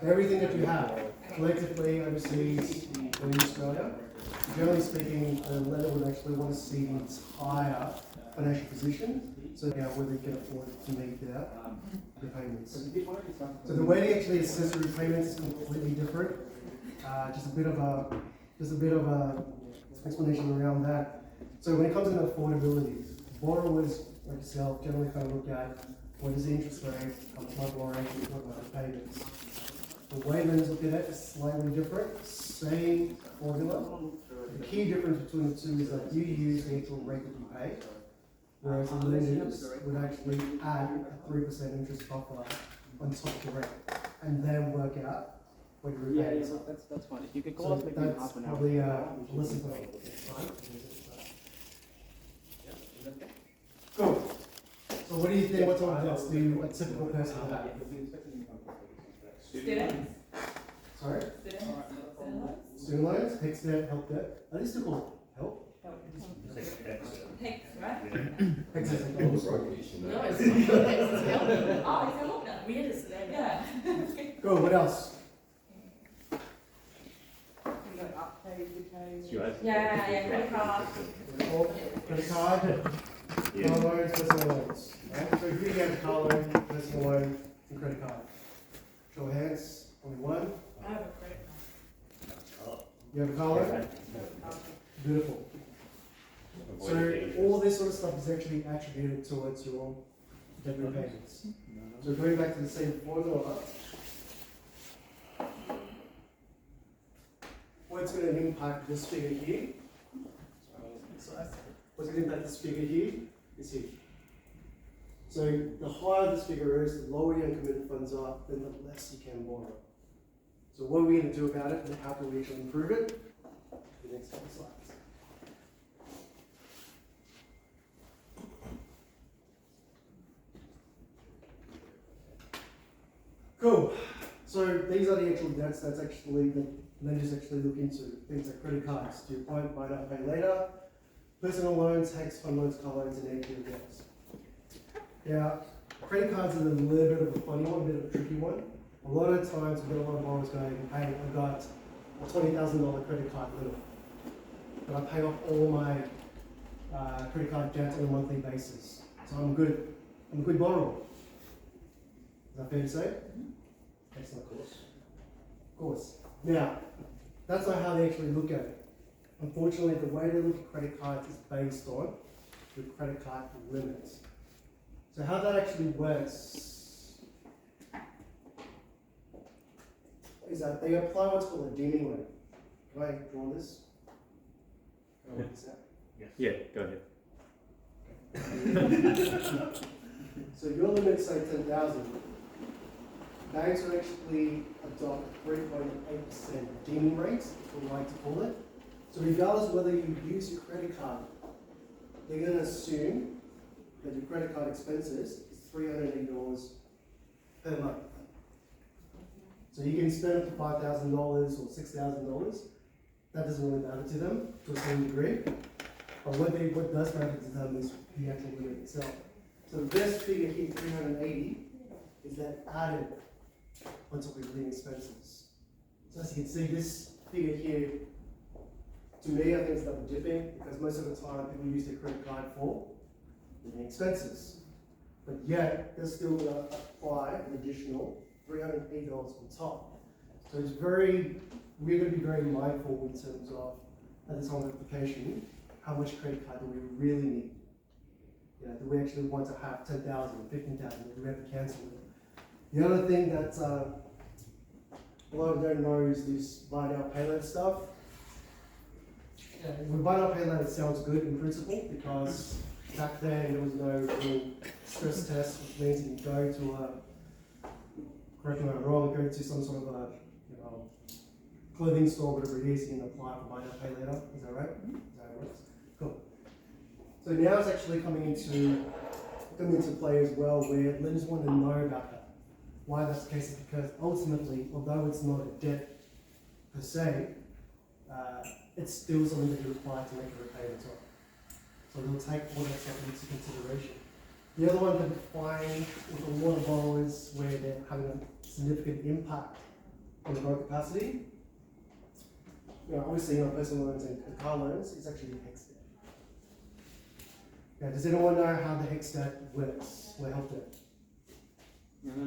Everything that you have, collectively, overseas, or in Australia, generally speaking, the lender would actually want to see the entire financial position, so whether they can afford to meet their repayments. So the way they actually assess the repayments is completely different. Just a bit of a explanation around that. So when it comes to affordability, borrowers like yourself generally kind of look at what is the interest rate, how much my borrowing, what are my payments. The way lenders look at it is slightly different, same formula. The key difference between the two is that you use the actual rate that you pay, whereas the lenders would actually add a 3% interest buffer on top of the rate, and then work out what your repayments are. That's fine. If you could call us maybe in half an hour. Probably listen for next time. Cool. So what do you think, what's on this? Do a typical person have? Students. Sorry? Student loans, HECS debt, help debt. Are these still called help? Thanks, right? HECS is No, it's not. It's help. Oh, it's help now. We understand. Yeah. Cool, what else? Yeah, credit card. Credit card, car loans, personal loans. Right? So if you have a car loan, personal loan, and credit card. Show of hands, only one. I have a credit card. You have a car loan? Beautiful. So all this sort of stuff is actually attributed towards your debt repayments. So going back to the same formula, what's going to impact this figure here? What's going to impact this figure here is here. So the higher this figure is, the lower your uncommitted funds are, then the less you can borrow. So what are we going to do about it, and how can we actually improve it? The next couple slides. Cool. So these are the actual debts that's actually the lenders actually look into. Things like credit cards, do buy now, pay later, personal loans, HECS, fund loans, car loans, and ATM debts. Now, credit cards are a little bit of a funny one, a bit of a tricky one. A lot of times we get a lot of borrowers going, hey, I've got a $20,000 credit card limit, but I pay off all my credit card debts on a monthly basis. So I'm a good borrower. Is that fair to say? Excellent. Of course. Now, that's not how they actually look at it. Unfortunately, the way they look at credit cards is based on the credit card limits. So how that actually works is that they apply what's called a deeming rate. Can I draw this? Can I work this out? Yeah, go ahead. So your limit, say 10,000. Banks will actually adopt 3.8% deeming rates, we like to call it. So regardless of whether you use your credit card, they're going to assume that your credit card expenses is $380 per month. So you can spend up to $5,000 or $6,000. That doesn't really matter to them to a certain degree. But what does matter to them is the actual limit itself. So this figure here, 380, is that added on top of your living expenses. So as you can see, this figure here, to me, I think it's double dipping, because most of the time people use their credit card for living expenses. But yet, they're still going to apply an additional $380 on top. So it's we're going to be very mindful in terms of, at the time of application, how much credit card do we really need? Do we actually want to have 10,000, 15,000, or do we have to cancel it? The other thing that a lot of them know is this buy now, pay later stuff. With buy now, pay later, it sounds good in principle, because back then there was no real stress test, which means you can go to correct me if I'm wrong, go to some sort of a clothing store, whatever it is, you can apply for buy now, pay later. Is that right? Is that how it works? Cool. So now it's actually coming into play as well, where lenders want to know about that. Why that's the case is because ultimately, although it's not a debt per se, it's still something that you're required to make a repayment on. So they'll take all that stuff into consideration. The other one that we find with a lot of borrowers where they're having a significant impact on the borrow capacity, obviously, personal loans and car loans is actually a HEX debt. Now, does anyone know how the HEX debt works, or help debt?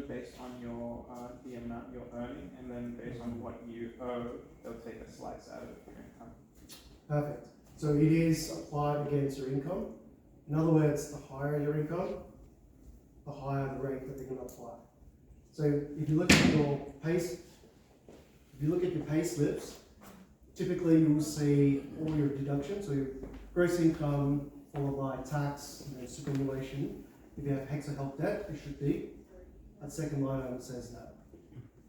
Based on your the amount you're earning, and then based on what you owe, they'll take a slice out of your income. Perfect. So it is applied against your income. In other words, the higher your income, the higher the rate that they're going to apply. So if you look at your pay slips, typically you will see all your deductions, so your gross income followed by tax and then superannuation. If you have HEX or help debt, it should be. That second line item says that.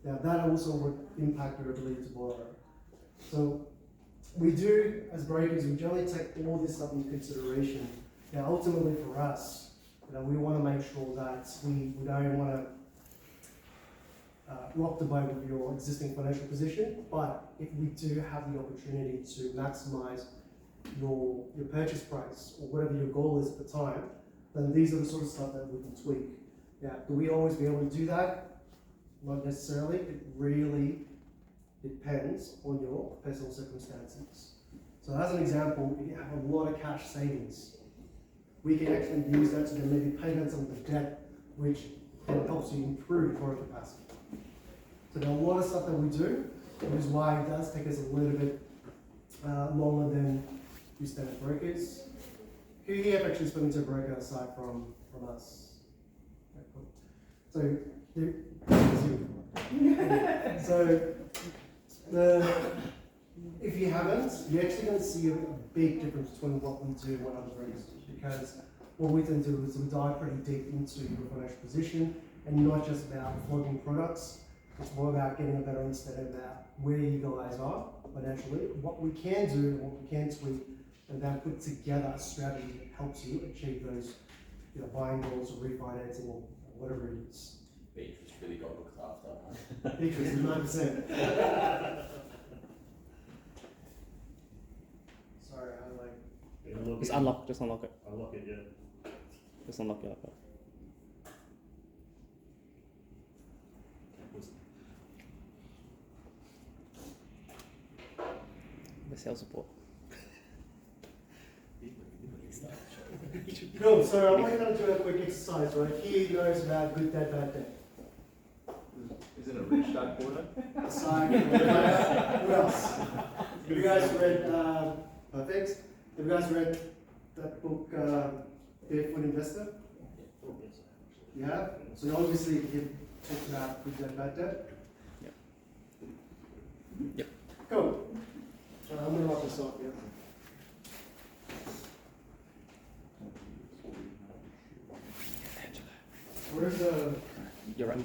Now that also would impact your ability to borrow. So we do, as brokers, we generally take all this stuff into consideration. Now ultimately for us, we want to make sure that we don't want to rock the boat with your existing financial position, but if we do have the opportunity to maximize your purchase price or whatever your goal is at the time, then these are the sort of stuff that we can tweak. Now, do we always be able to do that? Not necessarily. It really depends on your personal circumstances. So as an example, if you have a lot of cash savings, we can actually use that to then maybe pay down some of the debt, which helps you improve borrow capacity. So there are a lot of stuff that we do, which is why it does take us a little bit longer than you standard brokers. Who here have actually spoken to a broker aside from us? So, if you haven't, you're actually going to see a big difference between what we do and what other brokers do, because what we then do is we dive pretty deep into your financial position, and not just about flogging products. It's more about getting a better understanding about where you guys are financially, what we can do, and what we can tweak, and then put together a strategy that helps you achieve those, buying goals or refinancing or whatever it is. Beatrice really got looked after. Beatrice is 9%. Sorry, I like. Just unlock it. Unlock it, yeah. Just unlock your laptop. The sales support. Cool, so I want you to do a quick exercise, right? Here knows about good debt, bad debt. Is it a rich dad quarter? Aside, what else? Have you guys read, perfect. Have you guys read that book, Barefoot Investor? You have? So obviously you talked about good debt, bad debt? Yep. Cool. I'm going to wrap this up, yeah. Where's the... You're right.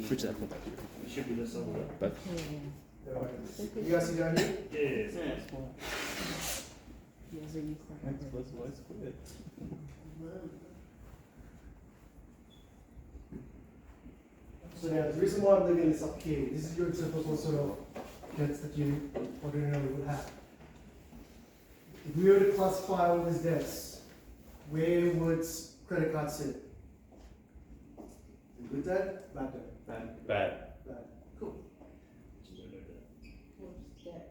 Switch that. It should be this somewhere. But You guys see down here? Yeah. So now, the reason why I'm leaving this up here, this is your typical sort of debts that you ordinarily would have. If we were to classify all these debts, where would credit cards sit? Good debt, bad debt? Bad. Bad. Cool.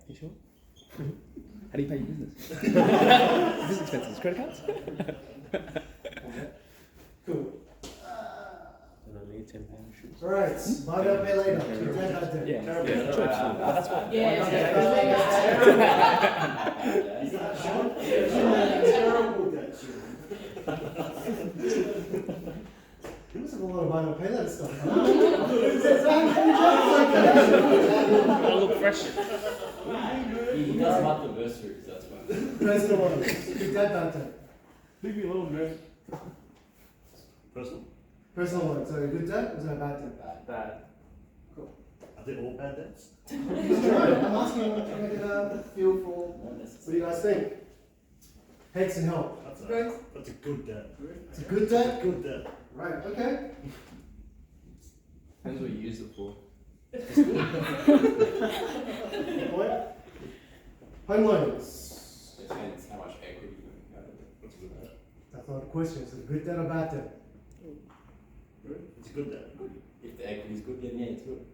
you sure? How do you pay your business? Business expenses, credit cards? Cool. And only £10 shoes. Alright, buy now, pay later. Good debt, bad debt. Yeah. That's what. Is that Sean? Terrible debt, You must have a lot of buy now, pay later stuff. I look fresh. He does mark the bursaries, that's why. Personal loans. Good debt, bad debt. Leave me alone, man. Personal? Personal loans. So good debt or is that bad debt? Bad. Are they all bad debts? I'm asking you to get a feel for what do you guys think? HEX and help. That's a good debt. It's a good debt? Good debt. Right, okay. Depends what you use it for. Good point. Home loans. Depends how much equity you have. That's a good debt. That's not a question. Is it a good debt or bad debt? Good. It's a good debt. If the equity is good, then yeah, it's good.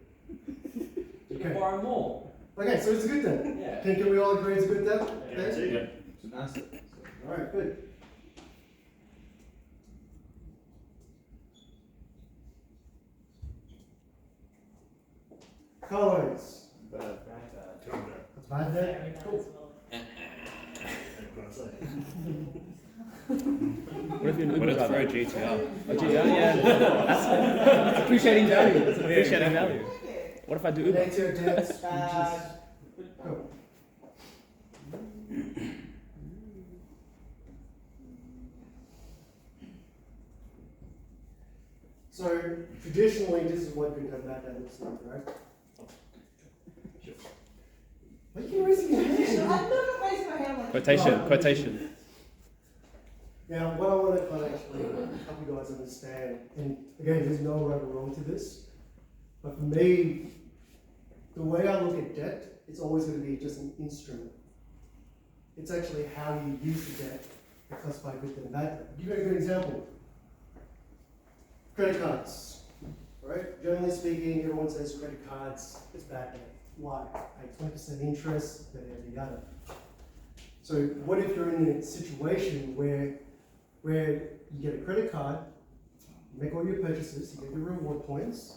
You can Okay. borrow more. Okay, so it's a good debt. Yeah. Can we all agree it's a good debt? Yeah. Okay. Yeah. It's an asset. Alright, good. Car loans. Good debt. That's bad debt. Very bad Cool. as well. What can I say? What if you're an What Uber if for driver? a GTR? A GTR, yeah. That's appreciating value. It's appreciating value. What if I do Uber? ATO debts, which is. Cool. So traditionally, this is what good and bad debt looks like, right? Why are you raising your hand? Quotation. Now, what I want to kind of actually help you guys understand, and again, there's no right or wrong to this, but for me, the way I look at debt, it's always going to be just an instrument. It's actually how you use the debt to classify good and bad debt. I'll give you a good example. Credit cards, right? Generally speaking, everyone says credit cards, it's bad debt. Why? Pay 20% interest, yada yada yada. So what if you're in a situation where you get a credit card, you make all your purchases, you get your reward points,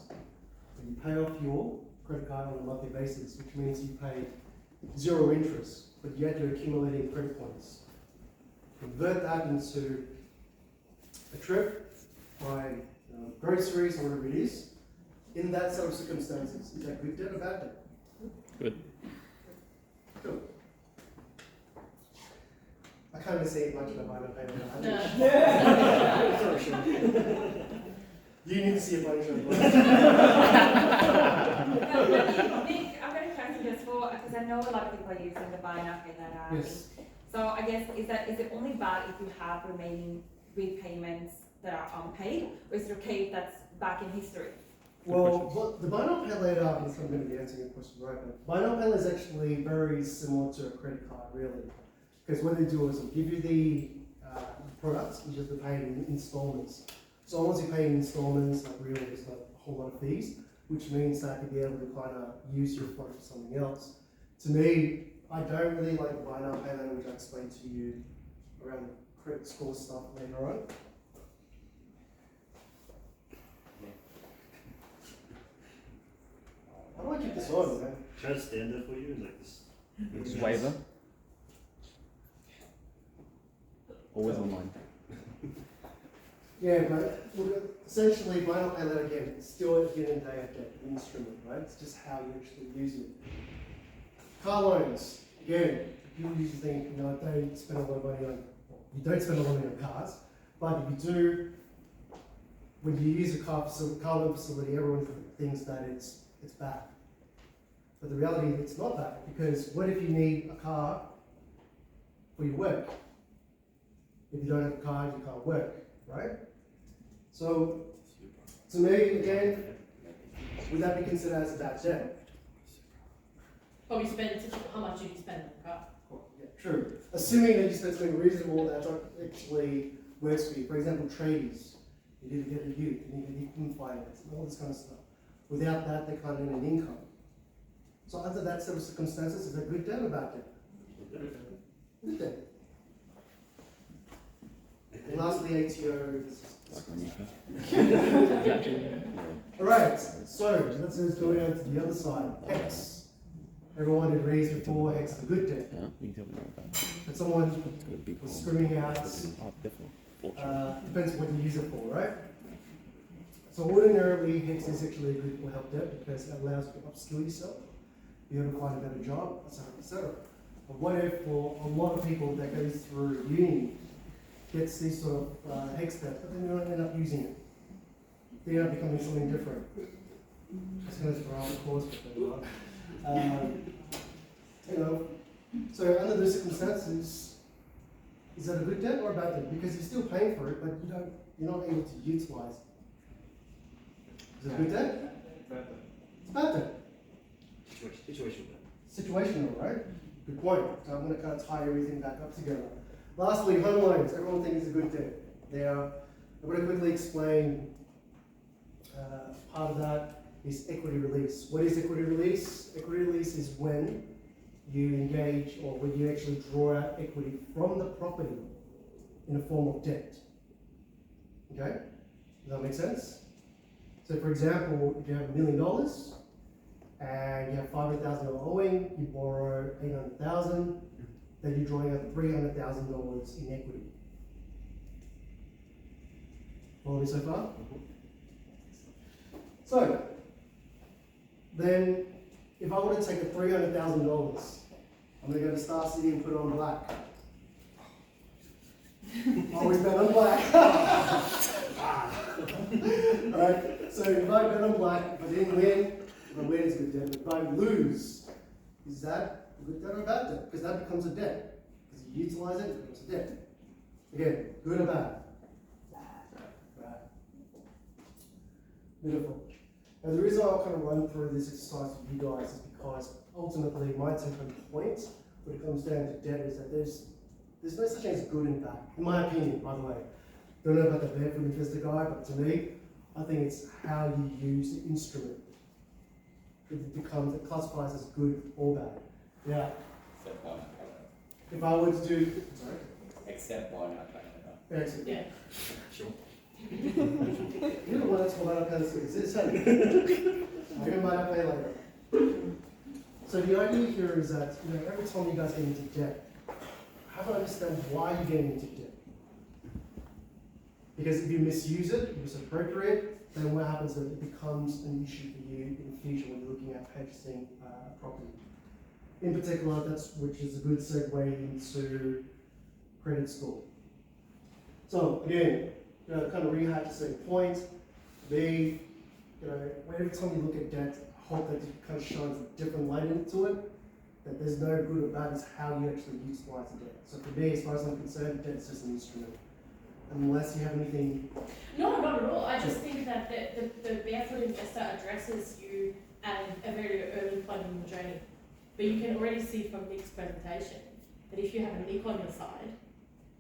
and you pay off your credit card on a monthly basis, which means you pay 0 interest, but yet you're accumulating credit points. Convert that into a trip, buy groceries or whatever it is. In that set of circumstances, is that good debt or bad debt? Good. Cool. I can't even see much of a minor payment. No. Sorry, Sean. You need to see a bunch of Nick, I've got a question just for, because I know a lot of people are using the buy now, pay later. Yes. So I guess, is it only bad if you have remaining repayments that are unpaid, or is it okay if that's back in history? Well, the buy now pay later is, I'm going to be answering your question right now. Buy now pay later is actually very similar to a credit card, really. Because what they do is they'll give you the products, you just pay in installments. So once you pay in installments, like really there's not a whole lot of fees, which means that you'll be able to kind of use your product for something else. To me, I don't really like buy now pay later, which I explained to you around the credit score stuff later on. How do I keep this on, man? Try to stand there for you and like this. Just waiver. Always online. Yeah, but look, essentially, buy now pay later again, it's still at the end of the day a debt instrument, right? It's just how you actually use it. Car loans, again, people usually think, don't spend a lot of money on, you don't spend a lot of money on cars, but if you do, when you use a car loan facility, everyone thinks that it's bad. But the reality is it's not bad, because what if you need a car for your work? If you don't have a car, you can't work, right? So, to me, again, would that be considered as a bad debt? But we spend, how much did you spend on the car? Yeah, true. Assuming that you spend something reasonable that actually works for you. For example, tradies. You need to get a youth, you need to get income finance, and all this kind of stuff. Without that, they can't earn an income. So under that set of circumstances, is that good debt or bad debt? Good debt. And lastly, ATO. Alright, so let's just go down to the other side. Hex. Everyone agrees before Hex is a good debt. Yeah, you can tell me more about that. But someone It's got a big was hole. screwing out, Oh, definitely. Fortune. depends what you use it for, right? So ordinarily, Hex is actually a good help debt because it allows you to upskill yourself, be able to find a better job, etc., etc. But what if for a lot of people that goes through uni gets these sort of Hex debt, but then they don't end up using it? They end up becoming something different. Just going to throw out the course, so under those circumstances, is that a good debt or a bad debt? Because you're still paying for it, but you're not able to utilize it. Is it a good debt? It's a bad debt. Situational, right? Good point. So I'm going to kind of tie everything back up together. Lastly, home loans. Everyone thinks it's a good debt. I'm going to quickly explain part of that is equity release. What is equity release? Equity release is when you engage or when you actually draw out equity from the property in the form of debt. Okay? Does that make sense? So for example, if you have $1 million and you have $500,000 owing, you borrow $800,000, then you're drawing out $300,000 in equity. Follow me so far? So, then if I want to take the $300,000, I'm going to go to Star City and put it on black. Always bet on black. Alright, so if I bet on black, if I didn't win, if I win it's good debt. If I lose, is that a good debt or a bad debt? Because that becomes a debt. Because you utilize it, it becomes a debt. Again, good or bad? Bad. Beautiful. And the reason I'll kind of run through this exercise with you guys is because ultimately my take-home point when it comes down to debt is that there's no such thing as good and bad, in my opinion, by the way. Don't know about the barefoot investor guy, but to me, I think it's how you use the instrument. It classifies as good or bad. Yeah. Except why not cover If I were to do, sorry? it? Except why not cover it? Excellent. Yeah. Sure. You're the one that's going to pay this. I'm going to pay later. So the idea here is that every time you guys get into debt, have to understand why you're getting into debt. Because if you misuse it, if it's appropriate, then what happens is it becomes an issue for you in the future when you're looking at purchasing property. In particular, which is a good segue into credit score. So again, kind of rehash the same point. Every time you look at debt, I hope that it kind of shines a different light into it. That there's no good or bad, it's how you actually utilize the debt. So for me, as far as I'm concerned, debt is just an instrument. Unless you have anything. No, not at all. I just think that the barefoot investor addresses you at a very early point in the journey. But you can already see from Nick's presentation that if you have a Nick on your side,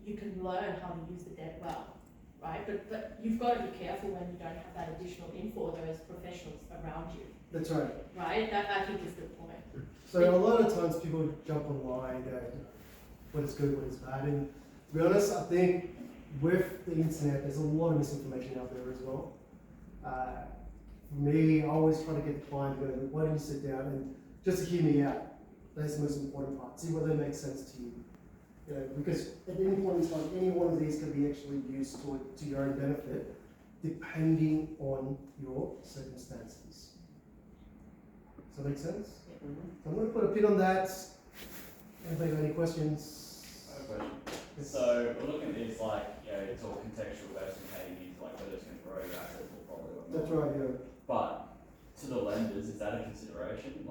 you can learn how to use the debt well, right? But you've got to be careful when you don't have that additional info or those professionals around you. That's right. Right? That I think is the point. So a lot of times people jump online and go, what is good, what is bad. And to be honest, I think with the internet, there's a lot of misinformation out there as well. For me, I always try to get the client to go, why don't you sit down and just to hear me out. That's the most important part. See whether it makes sense to you. Because at any point in time, any one of these can be actually used to your own benefit, depending on your circumstances. Does that make sense? So I'm going to put a pin on that. Anybody got any questions? I have a question. Yes. So we're looking at this it's all contextual based on how you need to whether it's going to grow your assets or probably or not. That's right, yeah. But to the lenders, is that a consideration?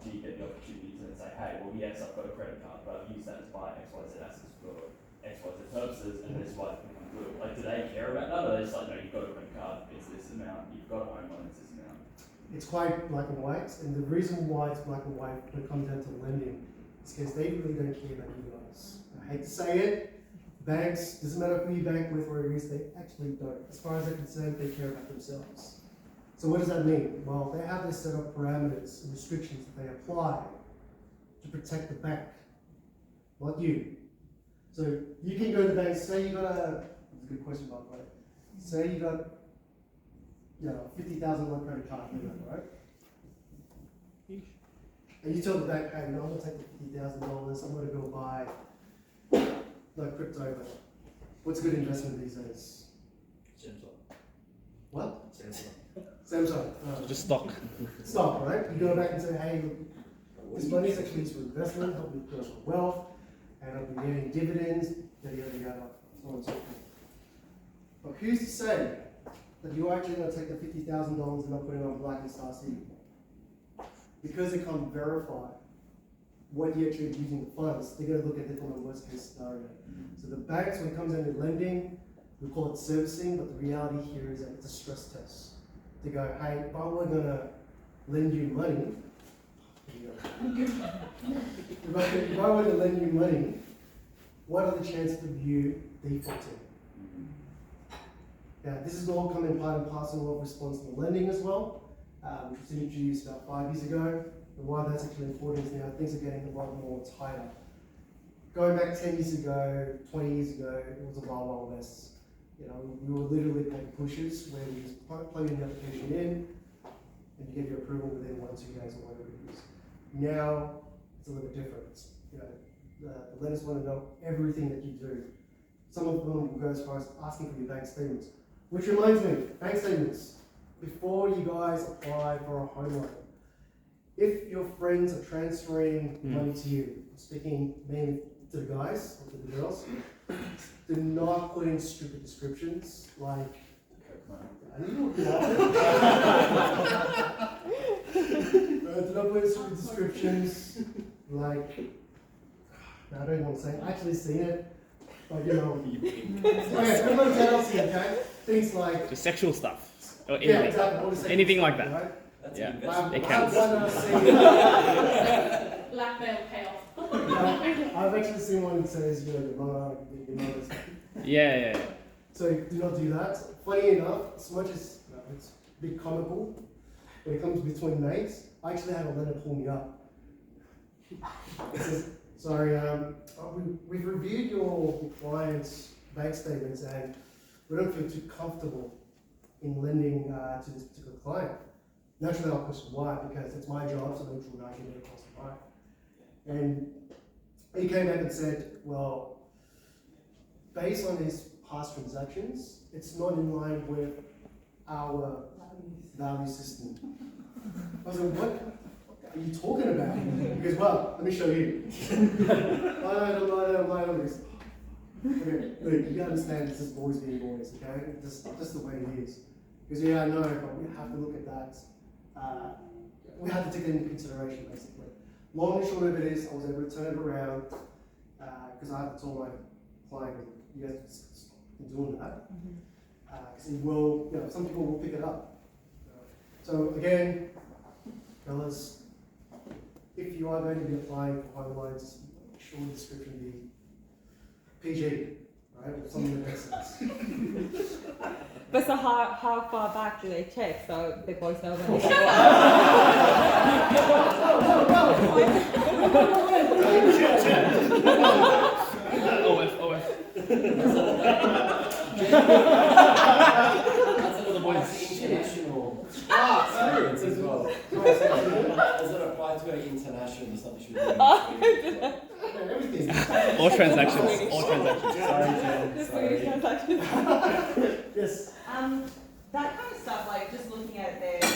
Do you get the opportunity to say, hey, well, yes, I've got a credit card, but I've used that to buy XYZ assets for XYZ purposes, and this is why it's become good. Do they care about that? Or are they just no, you've got a credit card, it's this amount, you've got a home loan, it's this amount? It's quite black and white, and the reason why it's black and white when it comes down to lending is because they really don't care about you guys. I hate to say it, banks, doesn't matter who you bank with or who it is, they actually don't. As far as they're concerned, they care about themselves. So what does that mean? Well, they have this set of parameters and restrictions that they apply to protect the bank, not you. So you can go to the bank, say you got that's a good question by the way, say you got $50,000 credit card, right? And you tell the bank, hey, I'm going to take the $50,000, I'm going to go buy, crypto, but what's a good investment these days? Samsung. What? Samsung. Samsung. Just stock. Stock, right? You go back and say, hey, look, this money is actually used for investment, help me build up wealth, and I've been getting dividends, yada, yada, yada, so on and so forth. But who's to say that you're actually going to take the $50,000 and not put it on black and Star City? Because they can't verify what you're actually using the funds, they're going to look at it from a worst case scenario. So the banks, when it comes into lending, we call it servicing, but the reality here is that it's a stress test. To go, hey, if I were going to lend you money, if I were to lend you money, what are the chances of you defaulting? Now, this is all coming part and parcel of responsible lending as well, which was introduced about 5 years ago. And why that's actually important is now things are getting a lot more tighter. Going back 10 years ago, 20 years ago, it was a wild, wild west. You know, we were literally paper pushers where we just plug the application in and you get your approval within 1 or 2 days or whatever it is. Now, it's a little bit different. You know, the lenders want to know everything that you do. Some of them will go as far as asking for your bank statements. Which reminds me, bank statements. Before you guys apply for a home loan, if your friends are transferring money to you, speaking mainly to the guys or to the girls, do not put in stupid descriptions like, I don't know what do not put in stupid descriptions like, I don't want to say it, I actually seen it, but you know, okay, everybody else here, okay? Things like, Just sexual stuff. Or yeah, anything. exactly, all the same Anything stuff, like that. right? That's Yeah. an investment. It counts. Blackmail payoff. I've actually seen one that says, you know, your mother, Yeah. So do not do that. Funny enough, as much as it's a bit comical, when it comes between mates, I actually had a lender pull me up. It says, sorry, we've reviewed your client's bank statements and we don't feel too comfortable in lending to this particular client. Naturally, I'll question why, because it's my job to make sure that I can get across the line. And he came back and said, well, based on his past transactions, it's not in line with our value system. I was like, what are you talking about? He goes, well, let me show you. I don't this. Okay, look, you gotta understand this is boys being boys, okay? Just the way it is. Because yeah, I know, but we have to look at that. We have to take it into consideration, basically. Long and short of it is, I was able to turn it around because I have to tell my client, you guys stop doing that. Because he will, you know, some people will pick it up. So again, fellas, if you are going to be applying for home loans, make sure the description be PG, right? Or something that makes sense. But so how far back do they check so the boys know when OF. That's another point. International experience as well. Does it apply to an international or something? Everything. All transactions. Sorry, Jen. Yes. That kind of stuff, like just looking at it there,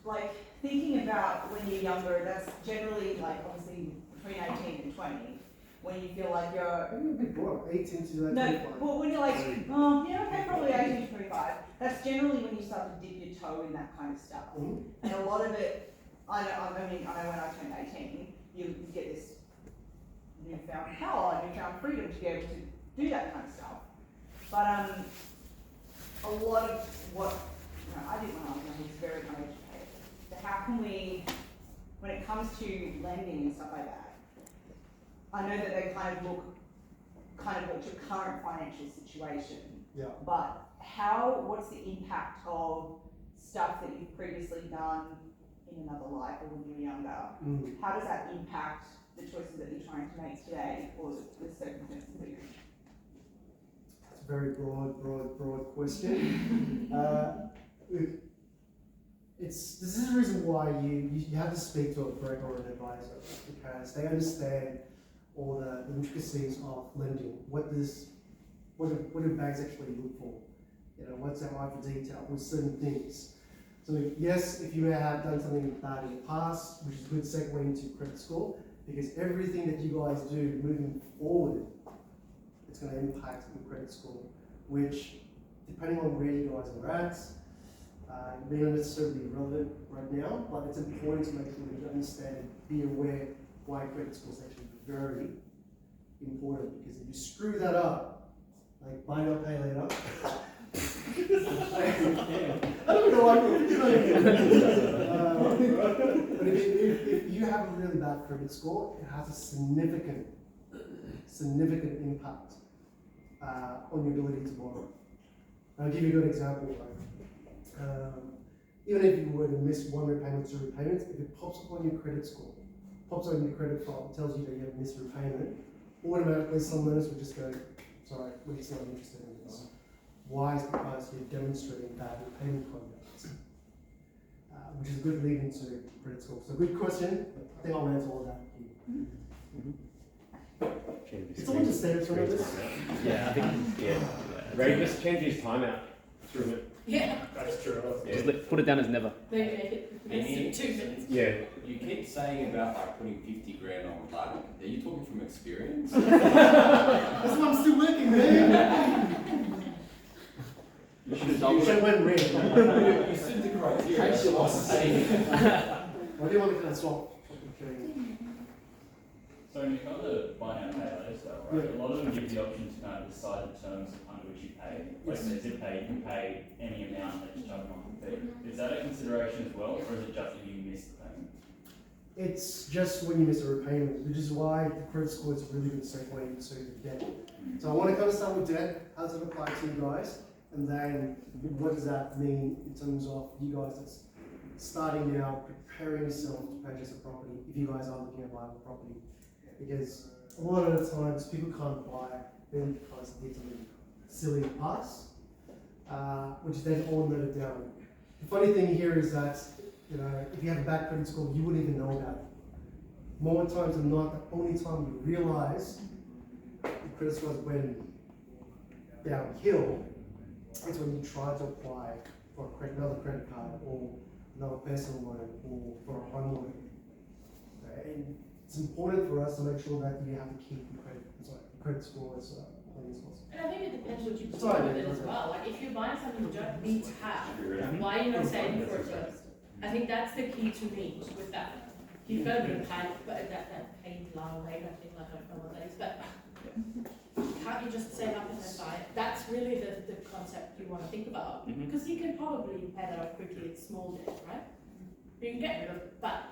like thinking about when you're younger, that's generally like obviously between 18 and 20, when you feel like you're, Maybe a bit more, 18 to like no, 25. well when you're like, oh, yeah, okay, probably 18 to 25, that's generally when you start to dip your toe in that kind of stuff. And a lot of it, I know when I turned 18, you get this newfound power, newfound freedom to be able to do that kind of stuff. But a lot of what I did when I was young was very uneducated. So how can we, when it comes to lending and stuff like that, I know that they kind of look at your current financial situation. Yeah. But what's the impact of stuff that you've previously done in another life or when you were younger? How does that impact the choices that you're trying to make today or the circumstances that you're in? That's a very broad question. Look, this is the reason why you have to speak to a broker or an advisor, because they understand all the intricacies of lending. What do banks actually look for? You know, what's their eye for detail with certain things. So yes, if you may have done something bad in the past, which is a good segue into credit score, because everything that you guys do moving forward, it's going to impact your credit score, which, depending on where you guys are at, may not necessarily be relevant right now, but it's important to make sure that you understand and be aware why credit score is actually very important, because if you screw that up, like buy now, pay later, I don't know why we're but if you have a really bad credit score, it has a significant impact on your ability to borrow. I'll give you a good example, right? Even if you were to miss one repayment, two repayments, if it pops up on your credit score, pops on your credit file, tells you that you have missed repayment, automatically some lenders will just go, sorry, we're just not interested in this. Why? Is because you're demonstrating bad repayment conduct, which is a good lead into credit score. So good question. I think I'll answer all that here. Did someone just stand in front of this? Yeah, I think. Yeah. Ray just changed his timeout through it. Yeah. That's true. Just put it down as never. Maybe make it less than 2 minutes. Yeah. You keep saying about like putting 50 grand on black. Are you talking from experience? That's why I'm still working, man. You should have You told should have went red. You said the criteria. Why do you want me to swap? So when you come to buy now, pay later stuff, right? A lot of them give the option to kind of decide the terms under which you pay. Like Yes. zip pay, you can pay any amount that you charge a monthly fee. Is that a consideration as well, or is it just if you miss the payment? It's just when you miss a repayment, which is why the credit score is a really good segue into debt. So I want to kind of start with debt. How does it apply to you guys? And then what does that mean in terms of you guys that's starting out, preparing yourself to purchase a property, if you guys are looking at buying a property? Because a lot of the times people can't buy then because they did something silly in the past, which is then all noted down. The funny thing here is that, you know, if you have a bad credit score, you wouldn't even know about it. More times than not, the only time you realize your credit score went downhill is when you try to apply for another credit card or another personal loan or for a home loan. Okay? And it's important for us to make sure that you have to keep your credit score as clean as possible. And I think it depends what you do Sorry, with it as well. Like if you're buying something you don't need to have, why are you not saving for it first? I think that's the key to me with that. You've got to be paid, but that paid long rate, I think, I don't know what that is, but can't you just save up and then buy it? That's really the concept you want to think about. Because you can probably pay that off quickly, it's small debt, right? You can get rid of it, but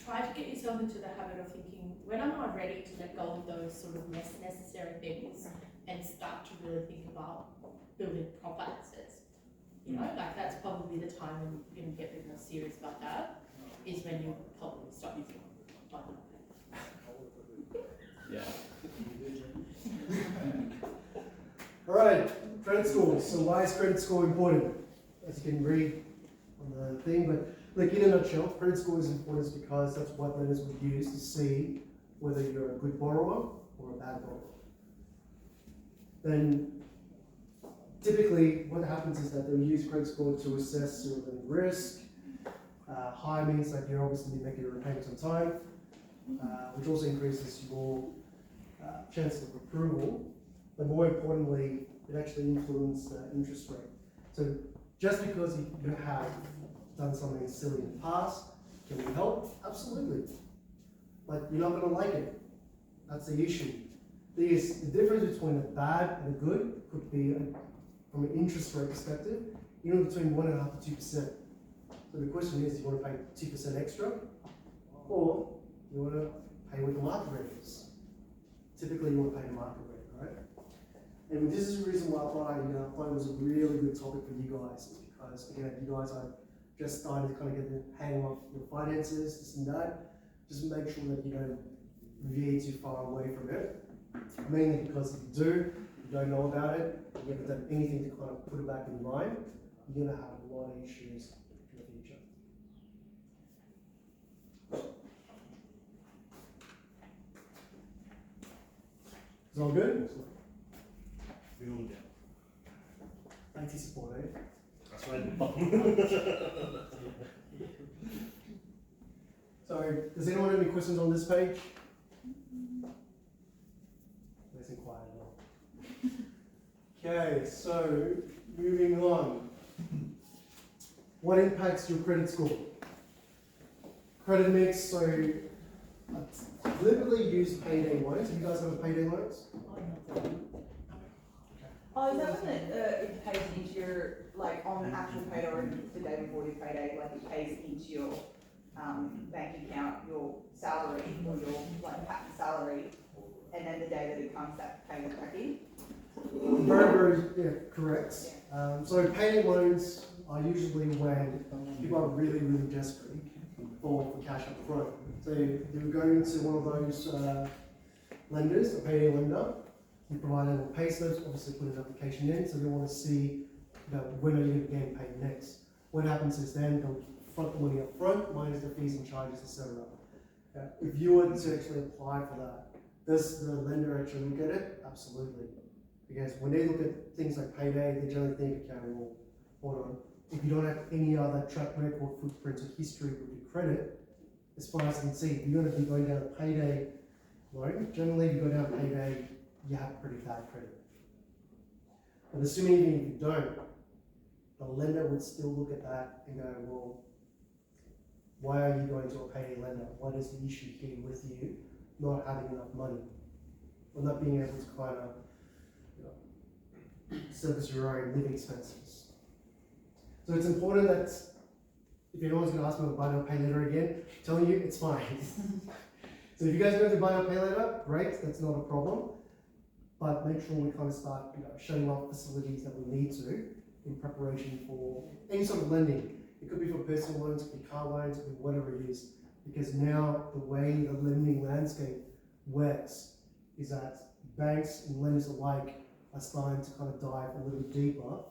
try to get yourself into the habit of thinking, when am I ready to let go of those sort of less necessary things and start to really think about building proper assets? You know, like that's probably the time when you're going to get a bit more serious about that, is when you probably start using money. Yeah. All right, credit score. So why is credit score important? As you can read on the thing, but like in a nutshell, credit score is important because that's what lenders would use to see whether you're a good borrower or a bad borrower. Then typically what happens is that they'll use credit score to assess your lending risk. High means that you're obviously making your repayments on time, which also increases your chance of approval. But more importantly, it actually influences the interest rate. So just because you have done something silly in the past, can we help? Absolutely. But you're not going to like it. That's the issue. The difference between a bad and a good could be, from an interest rate perspective, between 1.5% to 2%. So the question is, do you want to pay 2% extra, or do you want to pay what the market rate is? Typically, you want to pay the market rate, right? And this is the reason why I thought it was a really good topic for you guys, is because again, you guys are just starting to kind of get the hang of your finances, this and that. Just make sure that you don't veer too far away from it. Mainly because if you do, you don't know about it, you haven't done anything to kind of put it back in line, you're going to have a lot of issues in the future. Is all good? IT support, eh? That's right. So, does anyone have any questions on this page? Nice and quiet now. Okay, so moving on. What impacts your credit score? Credit mix, so I deliberately use payday loans. Have you guys ever payday loans? Oh, is that when it pays into your, like on the actual payday or the day before your payday, like it pays into your bank account, your salary or your like pattern salary, and then the day that it comes, that pays back in? Very, very, yeah, correct. So payday loans are usually when people are really, really desperate for cash up front. So they would go into one of those lenders, a payday lender, you provide them with pay slips, obviously put an application in, so they want to see when are you going to get paid next. What happens is then they'll front the money up front, minus the fees and charges, etc. If you were to actually apply for that, does the lender actually look at it? Absolutely. Because when they look at things like payday, they generally think, okay, well, hold on. If you don't have any other track record, footprint, or history with your credit, as far as I can see, if you're going to be going down a payday loan, generally if you go down payday, you have pretty bad credit. But assuming even if you don't, the lender would still look at that and go, well, why are you going to a payday lender? What is the issue here with you not having enough money? Or not being able to kind of service your own living expenses. So it's important that if anyone's going to ask me about buy now pay later again, I'm telling you it's fine. So if you guys go to buy now pay later, great, that's not a problem. But make sure we kind of start shutting off facilities that we need to in preparation for any sort of lending. It could be for personal loans, it could be car loans, it could be whatever it is. Because now the way the lending landscape works is that banks and lenders alike are starting to kind of dive a little deeper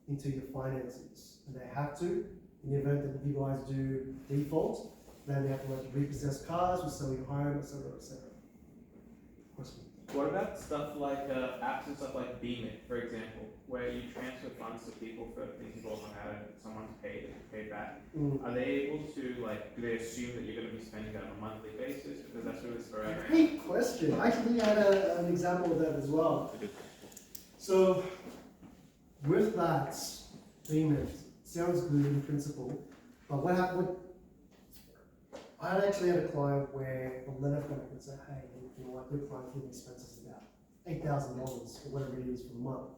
into your finances. And they have to, in the event that you guys do default, then they have to repossess cars, or sell your home, etc., etc. Question? What about stuff like apps and stuff like Beamit, for example, where you transfer funds to people for things you bought on out and someone's paid back? Are they able to, do they assume that you're going to be spending that on a monthly basis because that's what it's forever? Great question. I actually had an example of that as well. So with that, Beamit sounds good in principle, but what happened? I actually had a client where the lender came up and said, hey, you know what, your client's living expenses about $8,000 or whatever it is for a month.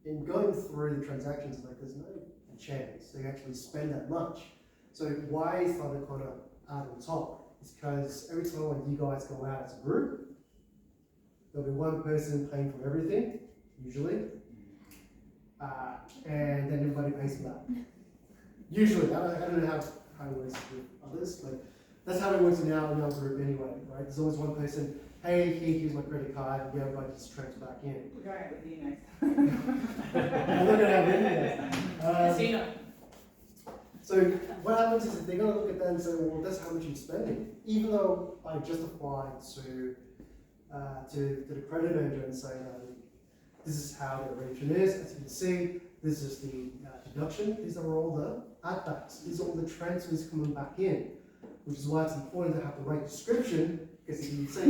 In going through the transactions, there's no chance they actually spend that much. So why I started kind of out on top is because every time when you guys go out as a group, there'll be one person paying for everything, usually, and then everybody pays for that. Usually, I don't know how it works with others, but that's how it works in our group anyway, right? There's always one person, hey, here's my credit card, and the other guy just transfers back in. We're going with you next time. I'm not going to have any of that. So what happens is that they're going to look at that and say, well, that's how much you're spending. Even though I justified to the credit manager and say, this is how the arrangement is. As you can see, this is the deduction. These are all the add-backs. These are all the transfers coming back in, which is why it's important to have the right description, because if you say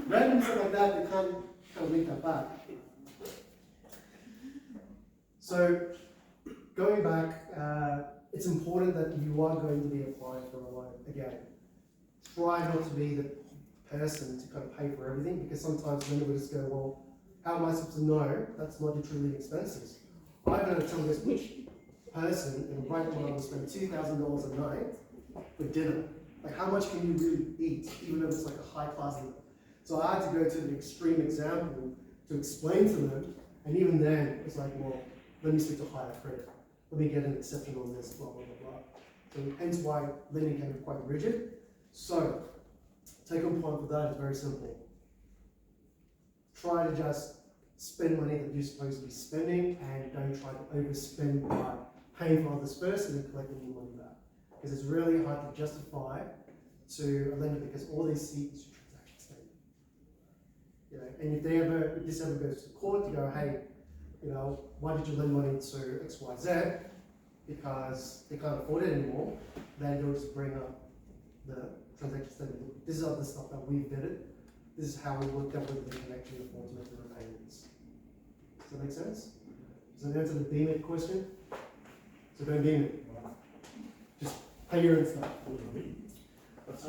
random stuff like that, you can't link that back. So going back, it's important that you are going to be applying for a loan. Again, try not to be the person to kind of pay for everything, because sometimes then we just go, well, how am I supposed to know that's not your true living expenses? I'm going to tell this which person in the right now will spend $2,000 a night for dinner. Like, how much can you really eat, even if it's like a high class dinner? So I had to go to the extreme example to explain to them, and even then, it's like, well, let me speak to higher credit. Let me get an exception on this, blah, blah, blah, blah. So hence why lending can be quite rigid. So, take home point for that is very simple. Try to just spend money that you're supposed to be spending, and don't try to overspend by paying for others first and then collecting your money back. Because it's really hard to justify to a lender, because all they see is your transaction statement. And if this ever goes to court, you go, hey, why did you lend money to XYZ? Because they can't afford it anymore. Then you'll just bring up the transaction statement. This is all the stuff that we've vetted. This is how we worked out whether they can actually afford to make the repayments. Does that make sense? Does that answer the Beamit question? So don't Beam it. Just pay your own stuff. What's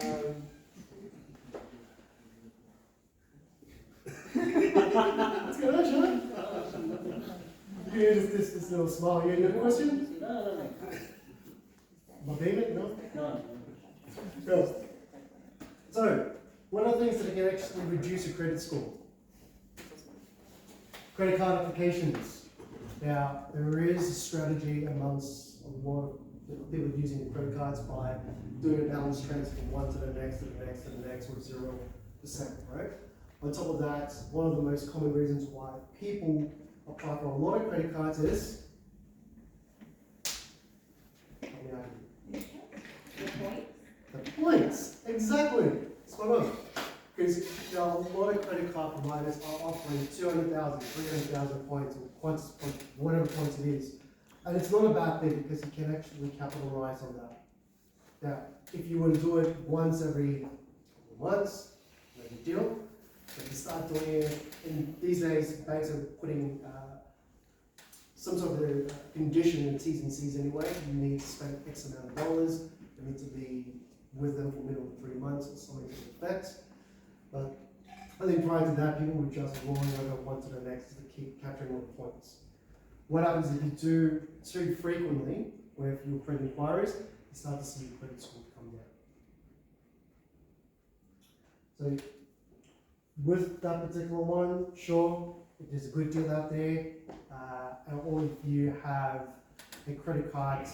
going on, Sean? You hear this little smile. You have a question? No. About Beamit? No? No. Go. So, what are things that can actually reduce your credit score? Credit card applications. Now, there is a strategy amongst a lot of people using the credit cards by doing a balance transfer from one to the next, to the next, to the next with 0%, right? On top of that, one of the most common reasons why people apply for a lot of credit cards is The point? the points. Exactly. Spot on. Because a lot of credit card providers are offering 200,000, 300,000 points, or whatever points it is. And it's not a bad thing because you can actually capitalize on that. Now, if you want to do it once every couple of months, no big deal. If you start doing it, and these days banks are putting some sort of a condition in T's and C's anyway. You need to spend X amount of dollars. You need to be with them for a minimum of 3 months or something to the effect. But I think prior to that, people were just rolling over one to the next to keep capturing all the points. What happens if you do too frequently, where if your credit inquiries, you start to see your credit score come down. So with that particular one, sure, if there's a good deal out there, or if you have a credit card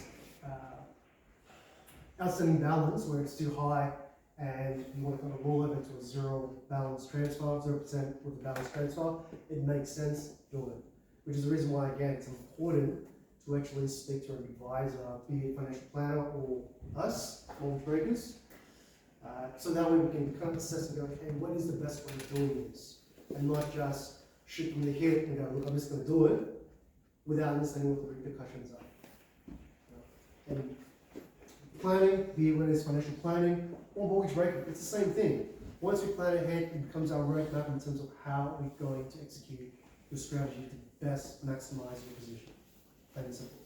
outstanding balance where it's too high and you want to kind of roll over to a zero balance transfer, 0% with a balance transfer, it makes sense, do it. Which is the reason why, again, it's important to actually speak to an advisor, be it financial planner or us, mortgage brokers, so that way we can kind of assess and go, okay, what is the best way of doing this? And not just shoot from the hip and go, look, I'm just going to do it without understanding what the repercussions are. And planning, be it whether it's financial planning or mortgage broker, it's the same thing. Once we plan ahead, it becomes our roadmap in terms of how we're going to execute the strategy to best maximize your position. Plain and simple.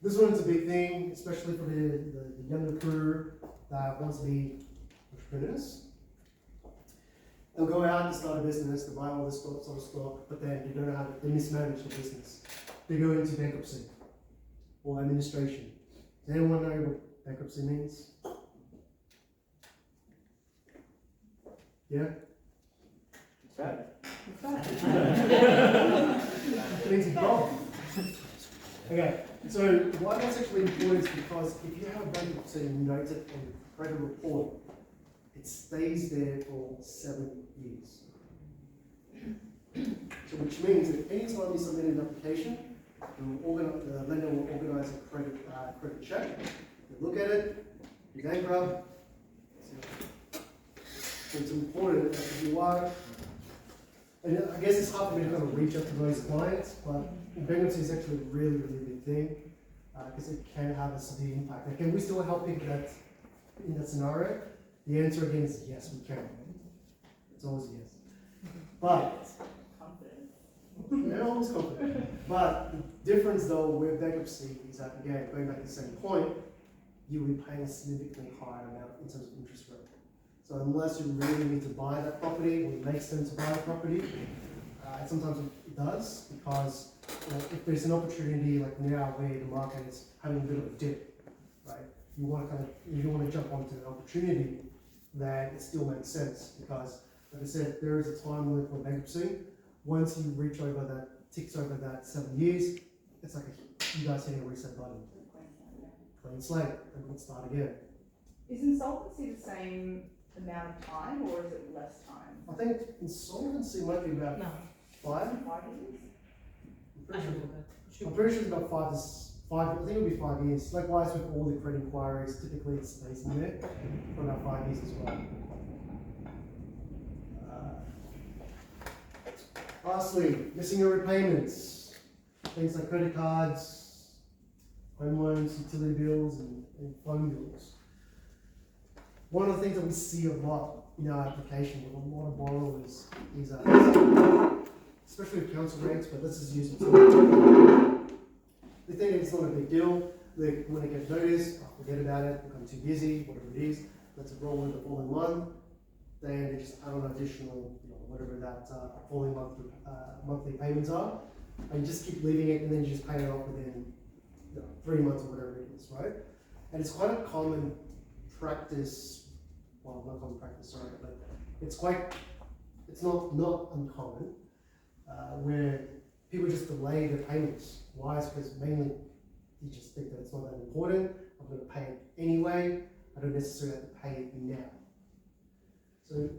This one's a big thing, especially for the younger crew that wants to be entrepreneurs. They'll go out and start a business, they buy all this sort of stock, but then they don't know how to, they mismanage the business. They go into bankruptcy or administration. Does anyone know what bankruptcy means? Yeah? It's bad. It means you've gone. Okay, so why that's actually important is because if you have a bankruptcy and you note it on the credit report, it stays there for 7 years. So which means that anytime you submit an application, the lender will organize a credit check. They look at it, you bankrupt. So it's important that if you are, and I guess it's hard for me to kind of reach out to those clients, but bankruptcy is actually a really, really big thing because it can have a severe impact. Now, can we still help people in that scenario? The answer again is yes, we can. It's always a yes. But they're always confident. But the difference though with bankruptcy is that, again, going back to the same point, you'll be paying a significantly higher amount in terms of interest rate. So unless you really need to buy that property, or it makes sense to buy the property, sometimes it does, because if there's an opportunity like now where the market is having a bit of a dip, right? You want to jump onto an opportunity that it still makes sense, because like I said, there is a time limit for bankruptcy. Once you reach over that, ticks over that 7 years, it's like you guys hitting a reset button. Clean slate, and we'll start again. Is insolvency the same amount of time, or is it less time? I think insolvency might be about 5. 5 years? I'm pretty sure it's about 5 to 5. I think it'll be 5 years. Likewise with all the credit inquiries, typically it stays in there for about 5 years as well. Lastly, missing your repayments. Things like credit cards, home loans, utility bills, and phone bills. One of the things that we see a lot in our application with a lot of borrowers is especially with council rates, but let's just use it. They think it's not a big deal. They want to get notice, forget about it, become too busy, whatever it is, let's roll with the following month. Then they just add on additional, whatever that following monthly payments are, and you just keep leaving it, and then you just pay it off within 3 months or whatever it is, right? And it's quite a common practice, well, not common practice, sorry, but it's not uncommon, where people just delay their payments. Why? It's because mainly you just think that it's not that important. I'm going to pay it anyway. I don't necessarily have to pay it now. So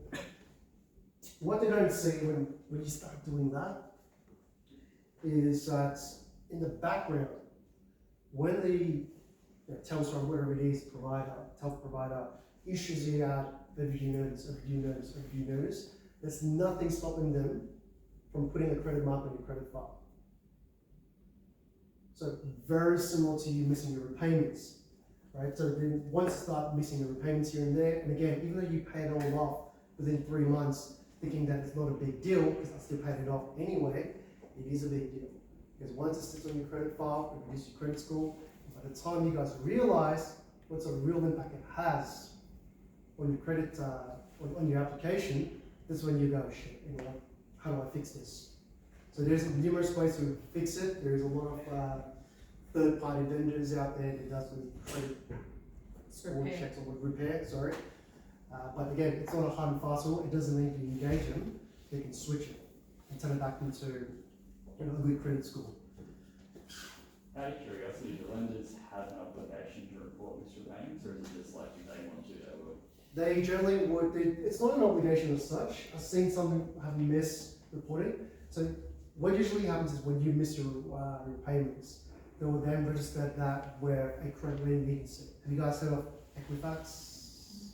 what they don't see when you start doing that is that in the background, when the Telstra, whatever it is, telco provider issues you out overdue notice, there's nothing stopping them from putting a credit mark on your credit file. So very similar to you missing your repayments, right? So then once you start missing your repayments here and there, and again, even though you pay it all off within 3 months, thinking that it's not a big deal because I still paid it off anyway, it is a big deal. Because once it sits on your credit file, it reduces your credit score. By the time you guys realize what sort of real impact it has on your credit, on your application, that's when you go, shit, you know, how do I fix this? So there's numerous ways to fix it. There's a lot of third-party vendors out there that does with credit score checks or with repair, sorry. But again, it's not a hard and fast rule. It doesn't mean you engage them. They can switch it and turn it back into a good credit score. Out of curiosity, do lenders have an obligation to report missed repayments, or is it just like if they want to, they will? They generally would. It's not an obligation as such. I've seen some have missed reporting. So what usually happens is when you miss your repayments, they will then register that where a credit rating agency. Have you guys heard of Equifax?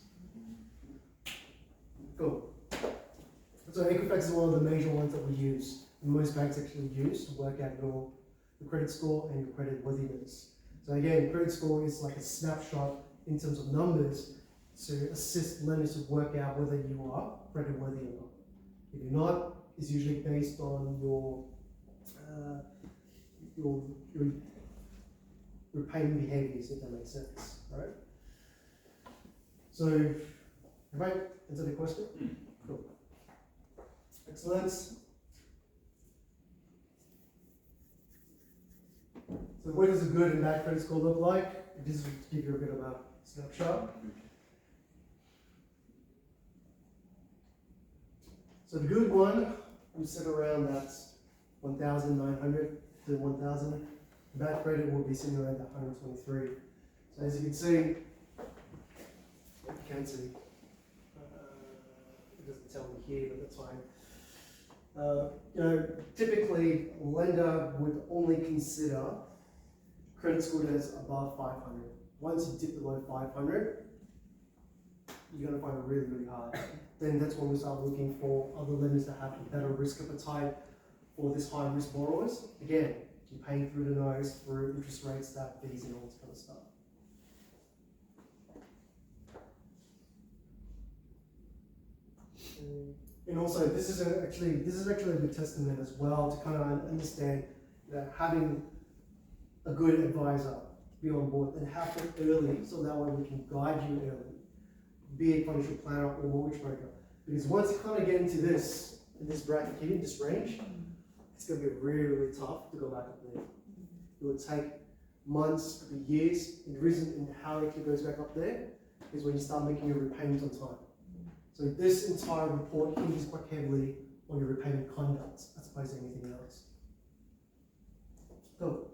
Cool. So Equifax is one of the major ones that we use, and most banks actually use to work out your credit score and your credit worthiness. So again, credit score is like a snapshot in terms of numbers to assist lenders to work out whether you are credit worthy or not. If you're not, it's usually based on your repayment behaviors, if that makes sense, right? So, have I answered the question? Cool. Excellent. So what does a good and bad credit score look like? This is to give you a bit of a snapshot. So the good one, we sit around that 1,900 to 1,000. The bad credit will be sitting around that 123. So as you can see, it doesn't tell me here, but that's fine. You know, typically a lender would only consider credit score that's above 500. Once you dip below 500, you're going to find it really, really hard. Then that's when we start looking for other lenders that have a better risk appetite for this high risk borrowers. Again, you're paying through the nose for interest rates, that fees, and all this kind of stuff. And also, this is actually a good testament as well to kind of understand that having a good advisor be on board and happen early, so that way we can guide you early, be it financial planner or mortgage broker. Because once you kind of get into this bracket here, this range, it's going to be really, really tough to go back up there. It will take months, could be years. And the reason and how it actually goes back up there is when you start making your repayments on time. So this entire report hinges quite heavily on your repayment conduct as opposed to anything else. Cool.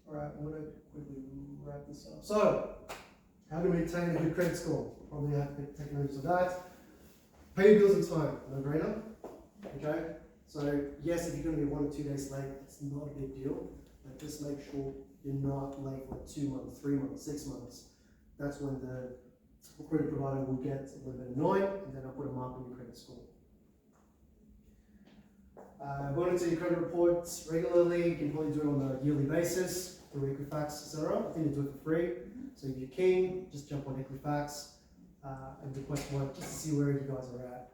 Alright, I'm going to quickly wrap this up. So, how to maintain a good credit score? Probably have to take notice of that. Pay your bills on time, no brainer. Okay? So, yes, if you're going to be 1 or 2 days late, it's not a big deal. But just make sure you're not late for 2 months, 3 months, 6 months. That's when the credit provider will get a little bit annoyed, and then I'll put a mark on your credit score. Monitor your credit reports regularly. You can probably do it on a yearly basis through Equifax, etc. I think they do it for free. So if you're keen, just jump on Equifax and request one just to see where you guys are at.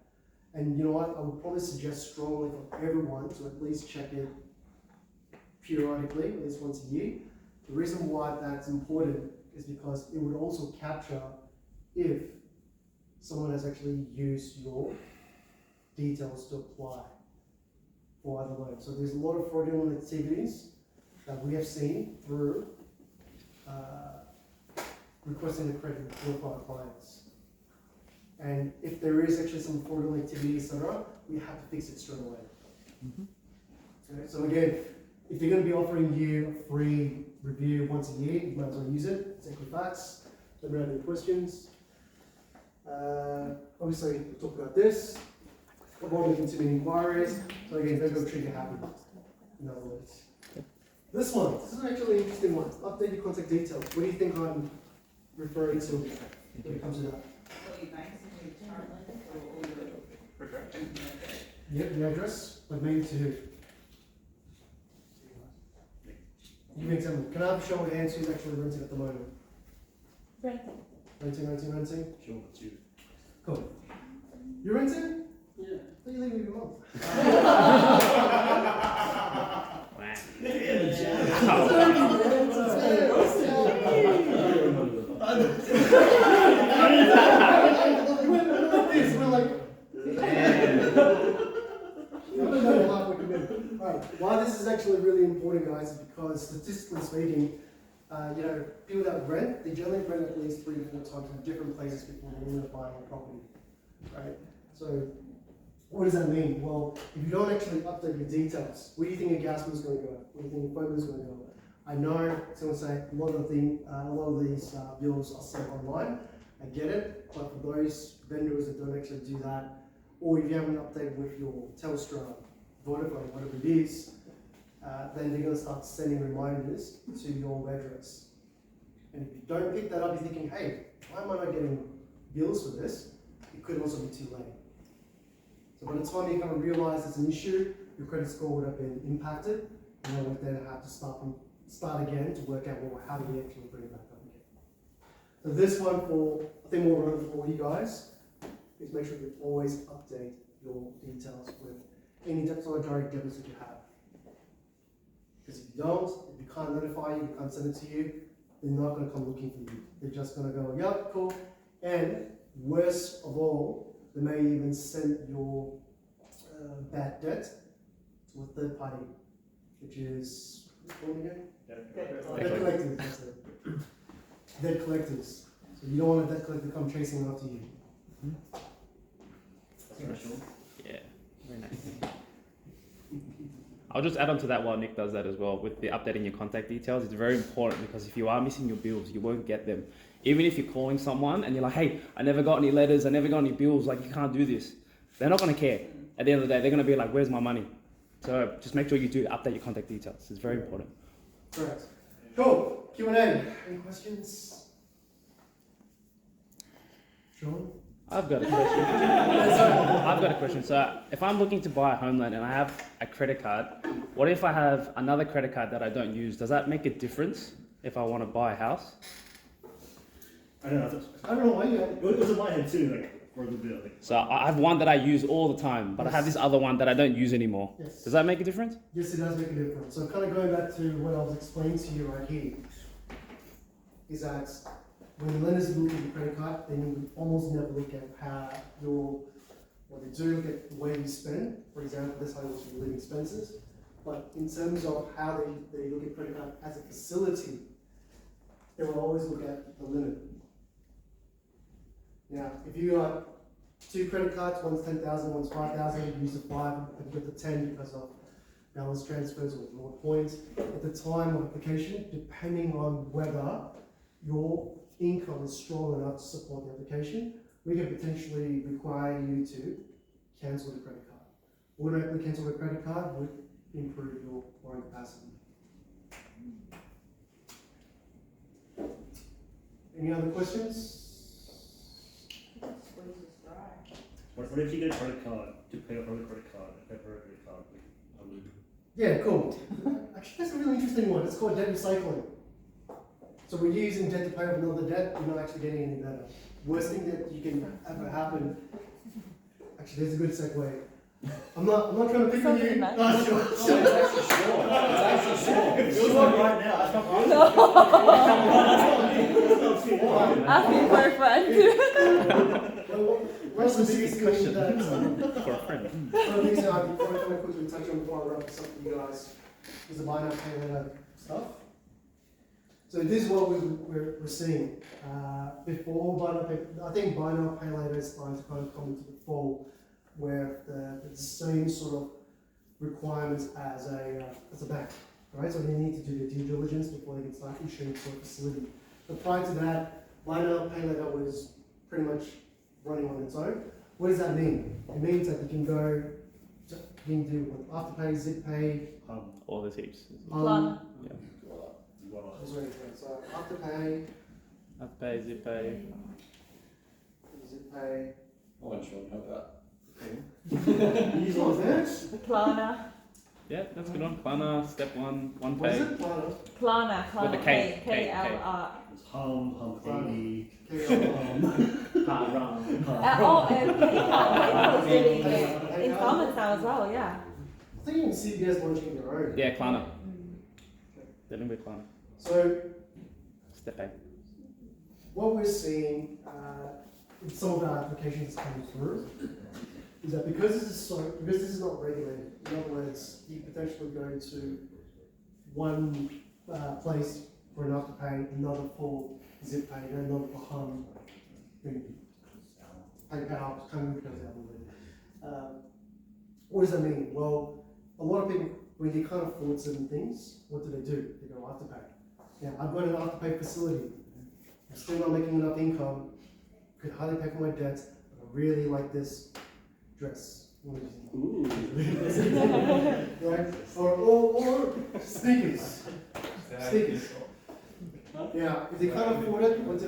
And you know what? I would probably suggest strongly for everyone to at least check it periodically, at least once a year. The reason why that's important is because it would also capture if someone has actually used your details to apply for other loans. So there's a lot of fraudulent activities that we have seen through requesting a credit report for our clients. And if there is actually some fraudulent activity, etc., we have to fix it straight away. Okay, so again, if they're going to be offering you a free review once a year, you might as well use it. It's Equifax. Let me know any questions. Obviously, we'll talk about this. Avoiding too many inquiries. So again, they're going to trigger happy. In other words. This is actually an interesting one. Update your contact details. What do you think I'm referring to when it comes to that? All your banks and your current or all your. Yep, the address, but maybe to who? You make some. Can I have a show of hands who's actually renting at the moment? Renting. Renting? Sure, it's you. Cool. You're renting? Yeah. What are you leaving your mom? Why this is actually really important, guys, is because statistically speaking, people that rent, they generally rent at least 3 to 4 times in different places before they end up buying a property, right? So, what does that mean? Well, if you don't actually update your details, where do you think your gas bill is going to go? Where do you think your phone bill is going to go? I know someone say a lot of these bills are set online. I get it, but for those vendors that don't actually do that, or if you haven't updated with your Telstra, Vodafone, whatever it is, then they're going to start sending reminders to your address. And if you don't pick that up, you're thinking, hey, why am I not getting bills for this? It could also be too late. So by the time you kind of realize it's an issue, your credit score would have been impacted, and then would then have to start again to work out, well, how do we actually bring it back up again? So this one, I think more relevant for you guys, is make sure you always update your details with any direct debits that you have. Because if you don't, if you can't notify you, can't send it to you, they're not going to come looking for you. They're just going to go, yep, cool. And worst of all, they may even send your bad debt to a third party, which is, what's it called again? Debt collectors. That's it. Debt collectors. So you don't want a debt collector come chasing after you. Yeah, very nice. I'll just add on to that while Nick does that as well with the updating your contact details. It's very important because if you are missing your bills, you won't get them. Even if you're calling someone and you're like, hey, I never got any letters, I never got any bills, like you can't do this. They're not going to care. At the end of the day, they're going to be like, where's my money? So just make sure you do update your contact details. It's very important. Correct. Cool. Q&A. Any questions? Chong? I've got a question. So if I'm looking to buy a home loan and I have a credit card, what if I have another credit card that I don't use? Does that make a difference if I want to buy a house? I don't know. I don't know why you have It was in my head too, like for the bill. So I have one that I use all the time, but I have this other one that I don't use anymore. Yes. Does that make a difference? Yes, it does make a difference. So kind of going back to what I was explaining to you right here, is that when the lenders look at your credit card, they almost never look at how they do look at the way you spend. For example, that's how you look at your living expenses. But in terms of how they look at credit card as a facility, they will always look at the limit. Now, if you got 2 credit cards, one's 10,000, one's 5,000, you use the 5, and you get the 10 because of balance transfers or more points. At the time of application, depending on whether your income is strong enough to support the application, we can potentially require you to cancel the credit card. Automatically cancel the credit card would improve your borrowing capacity. Any other questions? What if you get a credit card to pay off another credit card, and pay for a credit card? Yeah, cool. Actually, that's a really interesting one. It's called debt recycling. So when you're using debt to pay off another debt, you're not actually getting any better. Worst thing that you can ever happen. Actually, there's a good segue. I'm not trying to pick on you. No, sure. It's actually short. It feels like right now. I can't Asking for a friend. What's the biggest question that For a friend. one of the things that I want to quickly touch on before I wrap this up for you guys is the buy now pay later stuff. So this is what we're seeing. Before buy now pay, I think buy now pay later is starting to kind of come into the fall, where the same sort of requirements as a bank. Right, so they need to do their due diligence before they can start issuing for a facility. But prior to that, buy now, pay later was pretty much running on its own. What does that mean? It means that you can go, you can do with Afterpay, ZipPay, All the heaps. Klarna. so Afterpay, Afterpay, ZipPay. ZipPay. I wasn't sure about Use all of this. Klarna. Yeah, that's a good one. Klarna, step one, one What is pay. it? Klarna. Klarna. With a K, K-L-R. Humpty, PayPal is doing it in comments now as well, yeah. I think even CBS launching their own. Yeah, Klarna. Dealing with Klarna. So Step A. what we're seeing in some of our applications coming through is that because this is not regulated, in other words, you potentially go to one place for an Afterpay, another for ZipPay, and another for PayPal, kind of goes out the way. What does that mean? Well, a lot of people, when they can't afford certain things, what do? They go Afterpay. Now, I've got an Afterpay facility. I'm still not making enough income. Could hardly pay for my debt. But I really like this dress. Ooh. Right? Or sneakers. Sneakers. Yeah, if they can't afford it, what do?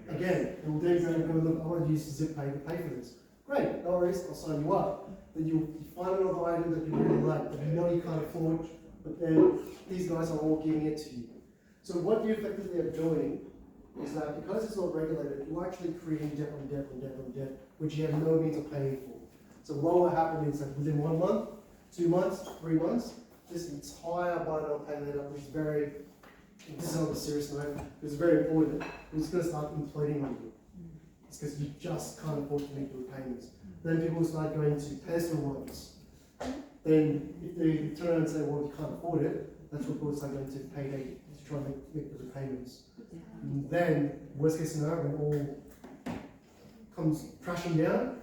Again, they will then go look, I want to use ZipPay to pay for this. Great, no worries, I'll sign you up. Then you find another item that you really like, that you know you can't afford, but then these guys are all giving it to you. So what you effectively are doing is that because it's not regulated, you're actually creating debt on debt on debt on debt, which you have no means of paying for. So what will happen is that within 1 month, 2 months, 3 months, this entire buy now pay later, which is very, this is on a serious note, it's very important, it's going to start imploding on you. It's because you just can't afford to make the repayments. Then people will start going to personal loans. Then if they turn around and say, well, you can't afford it, that's when people start going to payday to try and make the repayments. And then, worst case scenario, when it all comes crashing down,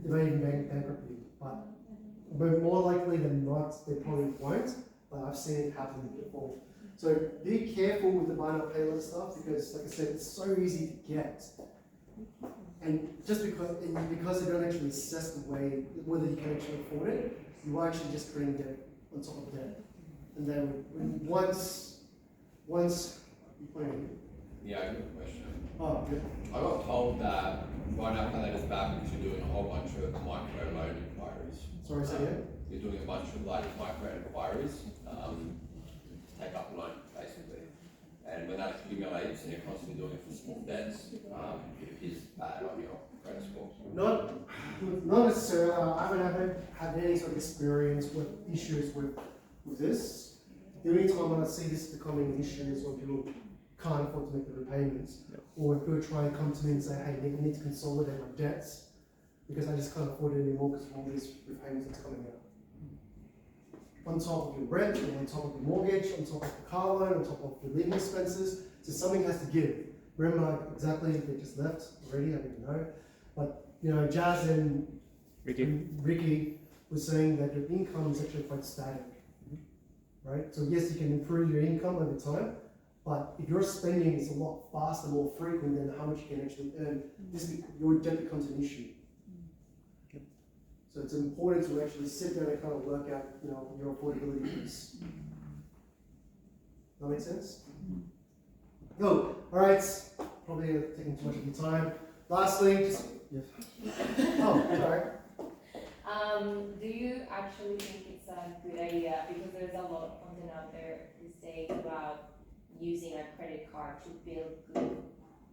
they may even bankrupt you. But more likely than not, they probably won't. But I've seen it happen before. So be careful with the buy now pay later stuff because, like I said, it's so easy to get. And just because they don't actually assess the way whether you can actually afford it, you are actually just creating debt on top of debt. And then once Yeah, I have a question. oh good. I got told that buy now pay later is bad because you're doing a whole bunch of micro loan inquiries. Sorry, say again? You're doing a bunch of like micro inquiries to take up a loan basically. And when that accumulates and you're constantly doing it for small debts, it is bad on your credit score. Not necessarily. I haven't had any sort of experience with issues with this. The only time I see this becoming an issue is when people can't afford to make the repayments, or if people try and come to me and say, hey, I need to consolidate my debts because I just can't afford it anymore because of all these repayments that's coming out. On top of your rent, on top of your mortgage, on top of the car loan, on top of your living expenses. So something has to give. Remember exactly, they just left already, I don't even know. But, you know, Jazz and Ricky was saying that your income is actually quite static. Right? So yes, you can improve your income over time, but if your spending is a lot faster, more frequent than how much you can actually earn, your debt becomes an issue. So it's important to actually sit down and kind of work out, you know, your affordability is. That make sense? No. All right. Probably taking too much of your time. Lastly, just yes. Oh, sorry. Do you actually think it's a good idea, because there's a lot of content out there these days about using a credit card to build good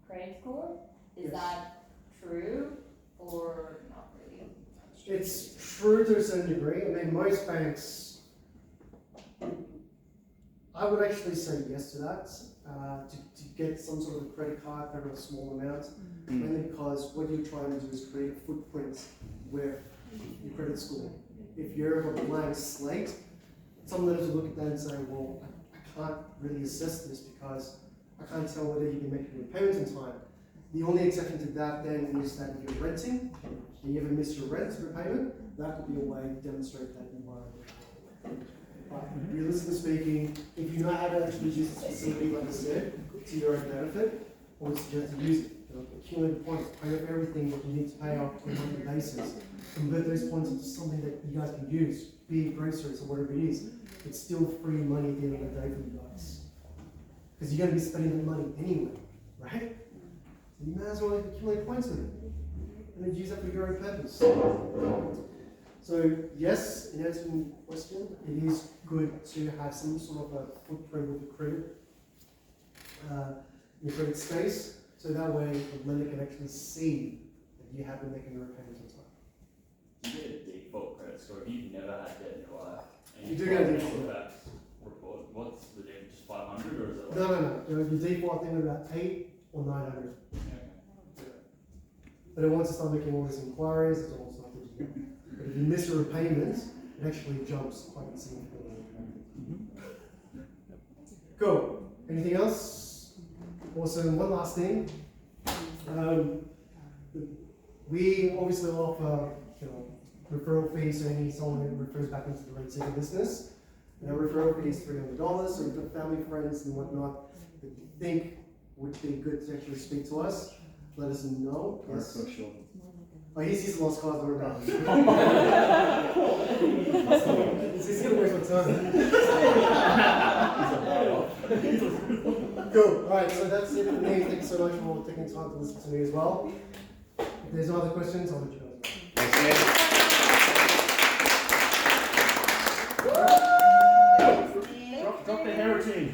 credit score? Is that true or not really? It's true to a certain degree. I mean, most banks, I would actually say yes to that, to get some sort of credit card for a small amount, mainly because what you're trying to do is create a footprint with your credit score. If you're a blank slate, some lenders will look at that and say, well, I can't really assess this because I can't tell whether you can make your payments in time. The only exception to that then is that if you're renting and you ever miss your rent repayment, that could be a way to demonstrate that you are. But realistically speaking, if you know how to actually use this facility, like I said, to your own benefit, I would suggest to use it. Accumulate points, pay off everything that you need to pay off on a monthly basis. Convert those points into something that you guys can use, be it groceries or whatever it is. It's still free money at the end of the day for you guys. Because you're going to be spending that money anyway, right? So you may as well accumulate points with it. And then use that for your own purpose. So yes, in answering your question, it is good to have some sort of a footprint with the credit, your credit space. So that way the lender can actually see that you have been making your repayments on time. Do you get a default credit score if you've never had debt in your life? And You do get a default. Report. What's the default? Just 500 or is it like? No. Your default, I think, is about 8 or 900. But then once you start making all these inquiries, it's all stuff that you do. But if you miss your repayments, it actually jumps quite significantly. Cool. Anything else? Awesome. One last thing. We obviously offer, referral fees to any someone who refers back into the Rateseeker business. And our referral fee is $300. So if you've got family, friends, and whatnot that you think would be good to actually speak to us, let us know. Yes. Oh, he's lost cars over about. He's gonna waste my time. Cool. Alright, so that's it for me. Thank you so much for taking time to listen to me as well. If there's no other questions, I'll let you guys know. Drop the hair routine.